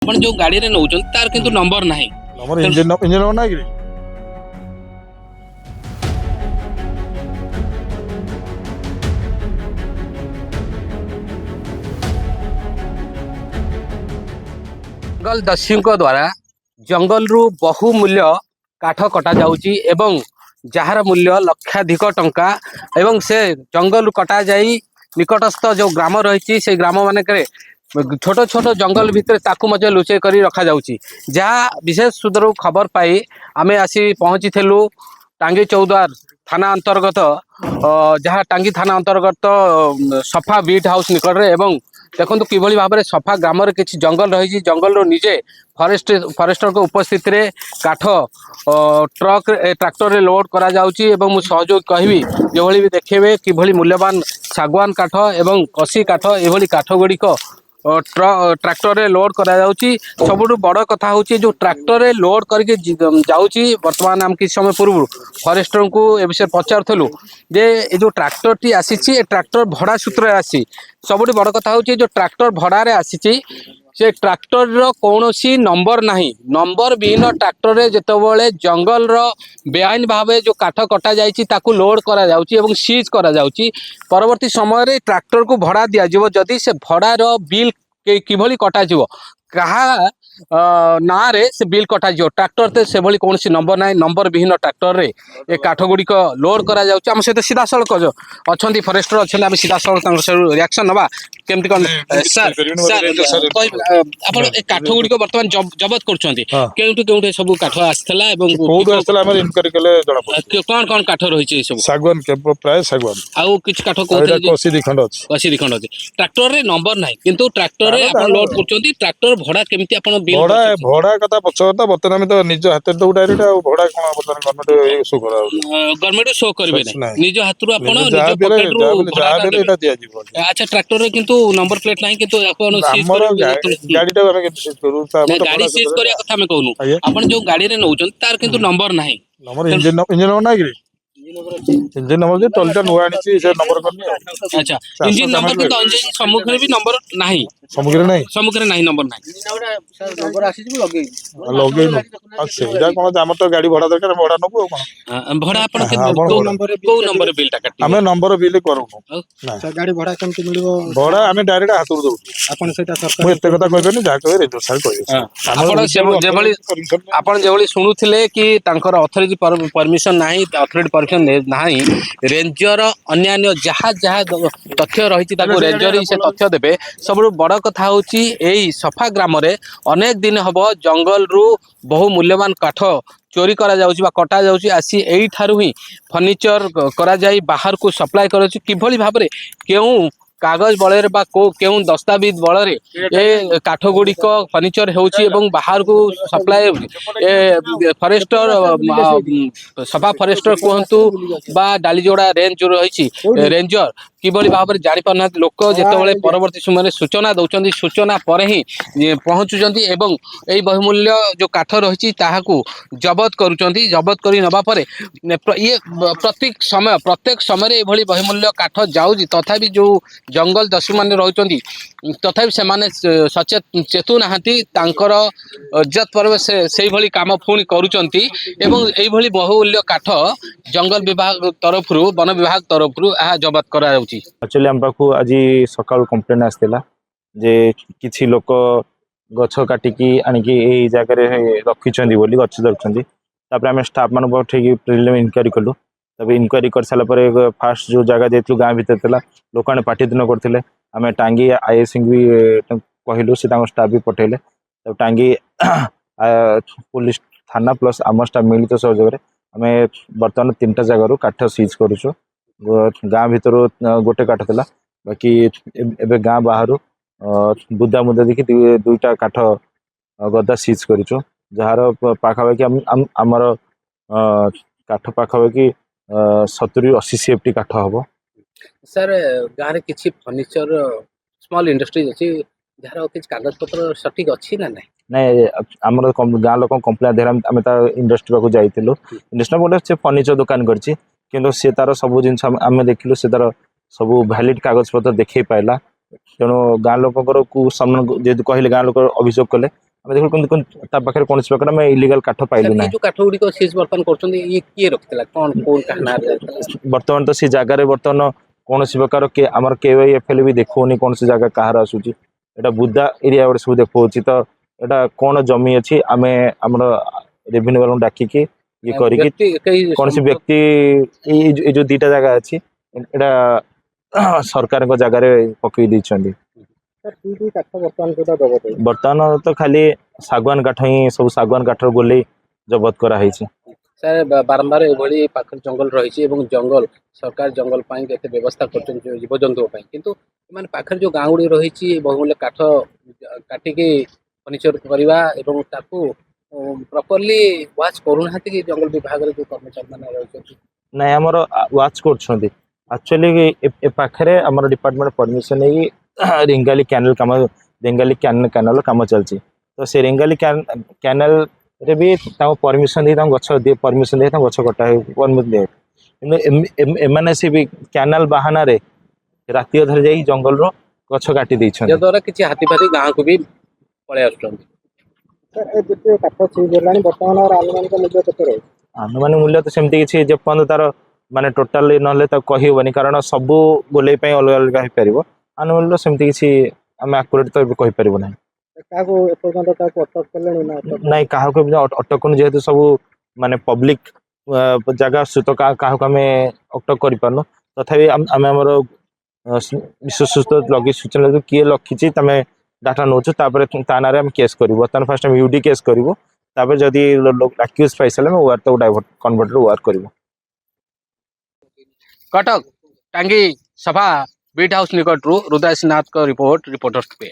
ଆପଣ ଯୋଉ ଗାଡିରେ ନଉଛନ୍ତି ତାର କିନ୍ତୁ ନମ୍ବର ନାହିଁ। ଆମର ଇଞ୍ଜିନ ନମ୍ବର ନାହିଁ କି? ଜଙ୍ଗଲ ଦସ୍ୟୁଙ୍କ ଦ୍ୱାରା ଜଙ୍ଗଲରୁ ବହୁମୂଲ୍ୟ କାଠ କଟା ଯାଉଛି ଏବଂ ଯାହାର ମୂଲ୍ୟ ଲକ୍ଷାଧିକ ଟଙ୍କା ଏବଂ ସେ ଜଙ୍ଗଲରୁ କଟା ଯାଇ ନିକଟସ୍ଥ ଯେଉଁ ଗ୍ରାମ ରହିଛି ସେ ଗ୍ରାମ ମାନଙ୍କରେ ଛୋଟ ଛୋଟ ଜଙ୍ଗଲ ଭିତରେ ତାକୁ ମଧ୍ୟ ଲୁଚେଇ କରି ରଖାଯାଉଛି। ଯାହା ବିଶେଷ ସୂତ୍ରରୁ ଖବର ପାଇ ଆମେ ଆସି ପହଞ୍ଚିଥିଲୁ ଟାଙ୍ଗୀ ଚୌଦ୍ୱାର ଥାନା ଅନ୍ତର୍ଗତ ଯାହା ଟାଙ୍ଗୀ ଥାନା ଅନ୍ତର୍ଗତ ସଫା ବିଟ୍ ହାଉସ୍ ନିକଟରେ ଏବଂ ଦେଖନ୍ତୁ କିଭଳି ଭାବରେ ସଫା ଗ୍ରାମରେ କିଛି ଜଙ୍ଗଲ ରହିଛି। ଜଙ୍ଗଲରୁ ନିଜେ ଫରେଷ୍ଟରଙ୍କ ଉପସ୍ଥିତିରେ କାଠ ଟ୍ରାକ୍ଟରରେ ଲୋଡ୍ କରାଯାଉଛି ଏବଂ ମୁଁ ସହଯୋଗ କହିବି ଯେଭଳି ବି ଦେଖେଇବେ କିଭଳି ମୂଲ୍ୟବାନ ଶାଗୁଆନ କାଠ ଏବଂ କଷି କାଠ ଏଭଳି କାଠ ଗୁଡ଼ିକ ଟ୍ରାକ୍ଟରରେ ଲୋଡ୍ କରାଯାଉଛି। ସବୁଠୁ ବଡ଼ କଥା ହେଉଛି ଯେଉଁ ଟ୍ରାକ୍ଟରରେ ଲୋଡ୍ କରିକି ଯାଉଛି। ବର୍ତ୍ତମାନ ଆମେ କିଛି ସମୟ ପୂର୍ବରୁ ଫରେଷ୍ଟରଙ୍କୁ ଏ ବିଷୟରେ ପଚାରୁଥିଲୁ ଯେ ଏ ଯେଉଁ ଟ୍ରାକ୍ଟରଟି ଆସିଛି ଏ ଟ୍ରାକ୍ଟର ଭଡ଼ା ସୂତ୍ରରେ ଆସିଛି। ସବୁଠୁ ବଡ଼ କଥା ହେଉଛି ଯେଉଁ ଟ୍ରାକ୍ଟର ଭଡ଼ାରେ ଆସିଛି ସେ ଟ୍ରାକ୍ଟରର କୌଣସି ନମ୍ବର ନାହିଁ। ନମ୍ବର ବିହୀନ ଟ୍ରାକ୍ଟରରେ ଯେତେବେଳେ ଜଙ୍ଗଲର ବେଆଇନ ଭାବେ ଯେଉଁ କାଠ କଟା ଯାଇଛି ତାକୁ ଲୋଡ୍ କରାଯାଉଛି ଏବଂ ସିଜ୍ କରାଯାଉଛି। ପରବର୍ତ୍ତୀ ସମୟରେ ଟ୍ରାକ୍ଟରକୁ ଭଡ଼ା ଦିଆଯିବ। ଯଦି ସେ ଭଡ଼ାର ବିଲ୍ କିଭଳି କଟାଯିବ କାହା ନାଁରେ ସେ ବିଲ୍ କଟାଯିବ। ଟ୍ରାକ୍ଟର ସେଭଳି କୌଣସି ନମ୍ବର ନାହିଁ। ନମ୍ବର ବିହୀନ ଟ୍ରାକ୍ଟରରେ ଏ କାଠ ଗୁଡ଼ିକ ଲୋଡ୍ କରାଯାଉଛି। ଆମ ସହିତ ସିଧାସଳଖ ଅଛନ୍ତି ଫରେଷ୍ଟର ଅଛନ୍ତି, ଆମେ ସିଧାସଳଖ ତାଙ୍କ ସବୁ ରିଆକ୍ସନ ନେବା କେମିତି କ'ଣ। ସାର୍ କହିବେ ଆପଣ ଏ କାଠ ଗୁଡ଼ିକ ବର୍ତ୍ତମାନ ଜବତ କରୁଛନ୍ତି କେଉଁଠୁ କେଉଁଠୁ ସବୁ କାଠ ଆସିଥିଲା ଏବଂ କୋଉଠୁ ଆସିଥିଲା ଆମର ଇନକ୍ୱାରି କଲେ ଜଣା ପଡିବ। କ'ଣ କ'ଣ କାଠ ରହିଛି ଏ ସବୁ? ଶାଗୁଆନ ପ୍ରାୟ ଶାଗୁଆନ ଆଉ କିଛି କାଠ କହୁଥିଲେ କଷି ଦି ଖଣ୍ଡ ଅଛି। କଷି ଦି ଖଣ୍ଡ ଅଛି। ଟ୍ରାକ୍ଟରରେ ନମ୍ବର ନାହିଁ କିନ୍ତୁ ଟ୍ରାକ୍ଟରରେ ଆପଣ ଲୋଡ୍ କରୁଛନ୍ତି। ଟ୍ରାକ୍ଟର ଭଡ଼ା କେମିତି ଆପଣ ଭଡ଼ା କଥା ପଛ କଥା ବର୍ତ୍ତମାନ ଆମେ ତ ନିଜ ହାତରେ ଦଉ ଡାଇରେକ୍ଟ ଆଉ ଭଡ଼ା କ'ଣ ବର୍ତ୍ତମାନ ଗଭର୍ଣ୍ଣମେଣ୍ଟ ଶୋ କରାଯାଉଛି। ଗଭର୍ଣ୍ଣମେଣ୍ଟ ଶୋ କରିବେ ନାହିଁ, ନିଜ ହାତରୁ ଆପଣ ନିଜ ଯାହା ପକେଟରୁ ଦେଲେ ଏଇଟା ଦିଆଯିବ। ଆଚ୍ଛା ଟ୍ରାକ୍ଟରରେ କିନ୍ତୁ ନମ୍ବର ପ୍ଲେଟ୍ ନାହିଁ କିନ୍ତୁ ଆପଣ ଆମର ଗାଡ଼ିଟାକୁ ଆମେ କେମିତି ସିଜ୍ କରୁ? ଗାଡ଼ି ସିଜ୍ କରିବା କଥା ଆମେ କହୁନୁ। ଆପଣ ଯୋଉ ଗାଡିରେ ନଉଛନ୍ତି ତାର କିନ୍ତୁ ନମ୍ବର ନାହିଁ। ନମ୍ବର ଇଞ୍ଜିନ ନମ୍ବର ନାହିଁ କି? ଇଞ୍ଜିନ ନମ୍ବର ଟଲିଟା ନୂଆ ଆଣିଛି ସେ ନମ୍ବର କରିନି। ଆଚ୍ଛା ଇଞ୍ଜିନ ନମ୍ବର କିନ୍ତୁ ଇଞ୍ଜିନ ସମ୍ମୁଖରେ ବି ନମ୍ବର ନାହିଁ। ସମ୍ମୁଖରେ ନାହିଁ, ସମ୍ମୁଖରେ ନାହିଁ, ନମ୍ବର ନାହିଁ। ଲଗେଇନୁ ଆଉ ସେଇଟା କ'ଣ ଆମର ତ ଗାଡ଼ି ଭଡ଼ା ଦରକାର, ଭଡ଼ା ନବୁ ଆଉ କ'ଣ। ଭଡ଼ା ଆପଣ କୋଉ ନମ୍ବର ବିଲ୍ ଟା କାଟିବେ? ଆମେ ନମ୍ବର ବିଲ୍ କରୁନୁ। ଗାଡ଼ି ଭଡ଼ା କେମିତି ମିଳିବ? ଭଡ଼ା ଆମେ ଡାଇରେକ୍ଟ ହାତରୁ ଦଉଛୁ। ଆପଣ ସେଇଟା ମୁଁ ଏତେ କଥା କହିବେନି, ଯାହା କହିବେ ରେଜର ସାର୍ କହିବେ। ଆପଣ ଯେଭଳି ଶୁଣୁଥିଲେ କି ତାଙ୍କର ଅଥରିଟି ପରମିଶନ ନାହିଁ, ଅଥରିଟି ପରମିଶନ ନାହିଁ। ରେଞ୍ଜର ଅନ୍ୟାନ୍ୟ ଯାହା ଯାହା ତଥ୍ୟ ରହିଛି ତାକୁ ରେଞ୍ଜର ହିଁ ସେ ତଥ୍ୟ ଦେବେ। ସବୁଠୁ ବଡ଼ କଥା ହେଉଛି ଏଇ ସଫା ଗ୍ରାମରେ ଅନେକ ଦିନ ହେବ ଜଙ୍ଗଲରୁ ବହୁ ମୂଲ୍ୟବାନ କାଠ ଚୋରି କରାଯାଉଛି ବା କଟା ଯାଉଛି। ଆସି ଏଇଠାରୁ ହିଁ ଫର୍ଣ୍ଣିଚର କରାଯାଇ ବାହାରକୁ ସପ୍ଲାଏ କରାଯାଉଛି। କିଭଳି ଭାବରେ କେଉଁ କାଗଜ ବଳରେ ବା କେଉଁ ଦସ୍ତାବିଜ ବଳରେ ଏ କାଠ ଗୁଡ଼ିକ ଫର୍ଣ୍ଣିଚର ହେଉଛି ଏବଂ ବାହାରକୁ ସପ୍ଲାଏ ହେଉଛି। ଏ ଫରେଷ୍ଟର ସଫା ଫରେଷ୍ଟର କୁହନ୍ତୁ ବା ଡାଲିଯୋଡ଼ା ରେଞ୍ଜ ଯେଉଁ ରହିଛି ରେଞ୍ଜର କିଭଳି ଭାବରେ ଜାଣିପାରୁନାହାନ୍ତି। ଲୋକ ଯେତେବେଳେ ପରବର୍ତ୍ତୀ ସମୟରେ ସୂଚନା ଦେଉଛନ୍ତି, ସୂଚନା ପରେ ହିଁ ପହଞ୍ଚୁଛନ୍ତି ଏବଂ ଏଇ ବହୁମୂଲ୍ୟ ଯେଉଁ କାଠ ରହିଛି ତାହାକୁ ଜବତ କରୁଛନ୍ତି। ଜବତ କରି ନେବା ପରେ ଇଏ ପ୍ରତ୍ୟେକ ସମୟରେ ଏଭଳି ବହୁମୂଲ୍ୟ କାଠ ଯାଉଛି। ତଥାପି ଯେଉଁ ଜଙ୍ଗଲ ଦସ୍ୟୁମାନେ ରହିଛନ୍ତି ତଥାପି ସେମାନେ ଚେତୁ ନାହାନ୍ତି। ତାଙ୍କର ଇଜ୍ଜତ ପର୍ବ ସେଇଭଳି କାମ ପୁଣି କରୁଛନ୍ତି ଏବଂ ଏଇଭଳି ବହୁମୂଲ୍ୟ କାଠ ଜଙ୍ଗଲ ବିଭାଗ ତରଫରୁ ବନ ବିଭାଗ ତରଫରୁ ଏହା ଜବତ କରାଯାଉଛି। ଆକ୍ଚୁଆଲି ଆମ ପାଖକୁ ଆଜି ସକାଳୁ କମ୍ପ୍ଲେନ୍ ଆସିଥିଲା ଯେ କିଛି ଲୋକ ଗଛ କାଟିକି ଆଣିକି ଏଇ ଜାଗାରେ ରଖିଛନ୍ତି ବୋଲି ଗଛ ଧରୁଛନ୍ତି। ତାପରେ ଆମେ ଷ୍ଟାଫ୍ ମାନଙ୍କୁ ପଠେଇକି ପ୍ରିଲିମିନାରୀ ଇନକ୍ୱାରି କଲୁ। ତାପରେ ଇନକ୍ୱାରି କରିସାରିଲା ପରେ ଫାଷ୍ଟ ଯେଉଁ ଜାଗା ଯାଇଥିଲୁ ଗାଁ ଭିତରେ ଥିଲା, ଲୋକମାନେ ପାଟିତୁଣ୍ଡ କରୁଥିଲେ। ଆମେ ଟାଙ୍ଗୀ ଆଇଏସ୍ସିଙ୍କୁ ବି କହିଲୁ, ସେ ତାଙ୍କ ଷ୍ଟାଫ୍ ବି ପଠେଇଲେ। ତାପରେ ଟାଙ୍ଗୀ ପୋଲିସ ଥାନା ପ୍ଲସ୍ ଆମ ଷ୍ଟାଫ୍ ମିଳିତ ସହଯୋଗରେ ଆମେ ବର୍ତ୍ତମାନ 3ଟା ଜାଗାରୁ କାଠ ସିଜ୍ କରୁଛୁ। ଗାଁ ଭିତରୁ ଗୋଟେ କାଠ ଥିଲା, ବାକି ଏବେ ଗାଁ ବାହାରୁ ବୁଦା ଦେଖି 2ଟା କାଠ ଗଦା ସିଜ୍ କରିଛୁ। ଯାହାର ପାଖାପାଖି ଆମର କାଠ ପାଖାପାଖି 70-80 CFT କାଠ ହବ। ସାର୍ ଗାଁରେ କିଛି ଫର୍ଣ୍ଣିଚର ସ୍ମଲ୍ ଇଣ୍ଡଷ୍ଟ୍ରିଜ ଅଛି ଯାହାର କିଛି କାଗଜପତ୍ର ସଠିକ୍ ଅଛି ନା ନାହିଁ? ନାଇଁ, ଆମର ଗାଁ ଲୋକଙ୍କ କମ୍ପ୍ଲେନ୍ ଦେହରେ ଆମେ ତା ଇଣ୍ଡଷ୍ଟ୍ରି ପାଖକୁ ଯାଇଥିଲୁ। ଇଣ୍ଡଷ୍ଟ୍ରି ଗୋଟେ ସେ ଫର୍ଣ୍ଣିଚର ଦୋକାନ କରିଛି, କିନ୍ତୁ ସେ ତାର ସବୁ ଜିନିଷ ଆମେ ଦେଖିଲୁ, ସେ ତାର ସବୁ ଭ୍ୟାଲିଡ କାଗଜପତ୍ର ଦେଖେଇ ପାଇଲା। ତେଣୁ ଗାଁ ଲୋକଙ୍କର ସମ୍ମାନ ଯେହେତୁ କହିଲେ, ଗାଁ ଲୋକ ଅଭିଯୋଗ କଲେ, ଆମେ ଦେଖୁ କିନ୍ତୁ ତା ପାଖରେ କୌଣସି ପ୍ରକାର ଆମେ ଇଲିଗାଲ କାଠ ପାଇଲୁ ଏ ନାହିଁ। ଯୋଉ କାଠ ଗୁଡିକ ସିଜ୍ ବର୍ତ୍ତମାନ କରୁଛନ୍ତି ଇଏ କିଏ ରଖିଥିଲା କଣ କୋଉ କାହାନାରେ ବର୍ତ୍ତମାନ ତ ସେ ଜାଗାରେ ବର୍ତ୍ତମାନ କୌଣସି ପ୍ରକାର ଆମର KYFL ବି ଦେଖଉନି କୌଣସି ଜାଗା କାହାର ଆସୁଛି। ଏଇଟା ବୁଦା ଏରିଆ ଗୋଟେ ସବୁ ଦେଖଉଛି। ତ ଏଇଟା କଣ ଜମି ଅଛି ଆମେ ଆମର ରେଭିନ୍ୟୁ ବାଲାଙ୍କୁ ଡାକିକି ଇଏ କରିକି ବ୍ୟକ୍ତି କେହି କୌଣସି ବ୍ୟକ୍ତି ଏଇ ଯୋଉ ଦିଟା ଜାଗା ଅଛି ଏଇଟା ସରକାରଙ୍କ ଜାଗାରେ ପକେଇ ଦେଇଛନ୍ତି। ବର୍ତ୍ତମାନ ତ ଖାଲି ଶାଗୁଆନ କାଠ ହିଁ ସବୁ ଶାଗୁଆନ କାଠର ଗୋଲେଇ ଜବତ କରାହେଇଛି। ସାର୍ ବାରମ୍ବାର ଏଭଳି ପାଖରେ ଜଙ୍ଗଲ ରହିଛି ଏବଂ ଜଙ୍ଗଲ ସରକାର ଜଙ୍ଗଲ ପାଇଁ କେତେ ବ୍ୟବସ୍ଥା କରୁଛନ୍ତି ଜୀବଜନ୍ତୁଙ୍କ ପାଇଁ, କିନ୍ତୁ ଏମାନେ ପାଖରେ ଯୋଉ ଗାଁ ଗୁଡିକ ରହିଛି ବହୁମୂଲ୍ୟ କାଠ କାଟିକି ଫର୍ଣ୍ଣିଚର କରିବା ଏବଂ ତାକୁ ପ୍ରପରଲି ୱାଚ୍ କରୁନାହାନ୍ତି କି ଜଙ୍ଗଲ ବିଭାଗରେ ଯୋଉ କର୍ମଚାରୀ ମାନେ ରହିଛନ୍ତି। ନାଇଁ ଆମର ୱାଚ୍ କରୁଛନ୍ତି। ଆକ୍ଚୁଆଲି ଏ ପାଖରେ ଆମର ଡିପାର୍ଟମେଣ୍ଟ ପରମିଶନ ନେଇକି ରେଙ୍ଗାଲି କ୍ୟାନେଲ କାମ କ୍ୟାନେଲ କାମ ଚାଲିଛି। ତ ସେ ରେଙ୍ଗାଲି କ୍ୟାନେଲ ରେ ବି ତାଙ୍କୁ ପରମିଶନ ଦେଇ ତାଙ୍କୁ ଗଛ ପରମିଶନ ଦେଇ ତାଙ୍କୁ ଗଛ କଟା ପରମିଶନ ଦିଏ। କିନ୍ତୁ ଏମାନେ ସେ ବି କ୍ୟାନେଲ ବାହାନାରେ ରାତି ଅଧରେ ଯାଇ ଜଙ୍ଗଲର ଗଛ କାଟି ଦେଇଛନ୍ତି। ଯାଦ୍ୱାରା କିଛି ହାତୀ ଫାତୀ ଗାଁକୁ ବି ପଳେଇ ଆସୁଛନ୍ତି। ଆନୁମାନିକ ମୂଲ୍ୟ ତ ସେମିତି କିଛି ଯେପର୍ଯ୍ୟନ୍ତ ତାର ମାନେ ଟୋଟାଲ ନହେଲେ ତାକୁ କହିହେବନି, କାରଣ ସବୁ ଗୋଲେଇ ପାଇଁ ଅଲଗା ଅଲଗା ହେଇପାରିବ। ଆନୁମାନିକ ସେମିତି କିଛି ଆମେ ଆକୁରେଟ ତ ଏବେ କହିପାରିବୁ ନାହିଁ। ନାଇଁ କାହାକୁ ଅଟକୁନି, ଯେହେତୁ ସବୁ ମାନେ ପବ୍ଲିକ ଜାଗା ଆସୁଛି ତ କାହାକୁ ଆମେ ଅଟକ କରିପାରୁନୁ। ତଥାପି ଆମେ ଆମର ବିଶ୍ୱସ୍ତ ଲଗେଇ ସୂଚନା କିଏ ରଖିଛି ତମେ ଡାଟା ନେଉଛୁ, ତାପରେ ତା ନାଁରେ ଆମେ କେସ୍ କରିବୁ। ବର୍ତ୍ତମାନ ଫାଷ୍ଟ ଆମେ UD କେସ୍ କରିବୁ, ତାପରେ ଯଦି ଆକ୍ୟୁଜ ପାଇସାରିଲେ ଆମେ ୱାର ତାକୁ କନଭର୍ଟର ୱାର କରିବୁ। କଟକ ଟାଙ୍ଗୀ ସଭା ବିଟ୍ ହାଉସ୍ ନିକଟରୁ ରୁଦ୍ରାଶନାଥଙ୍କ ରିପୋର୍ଟ, ରିପୋର୍ଟର୍ସ ପେ।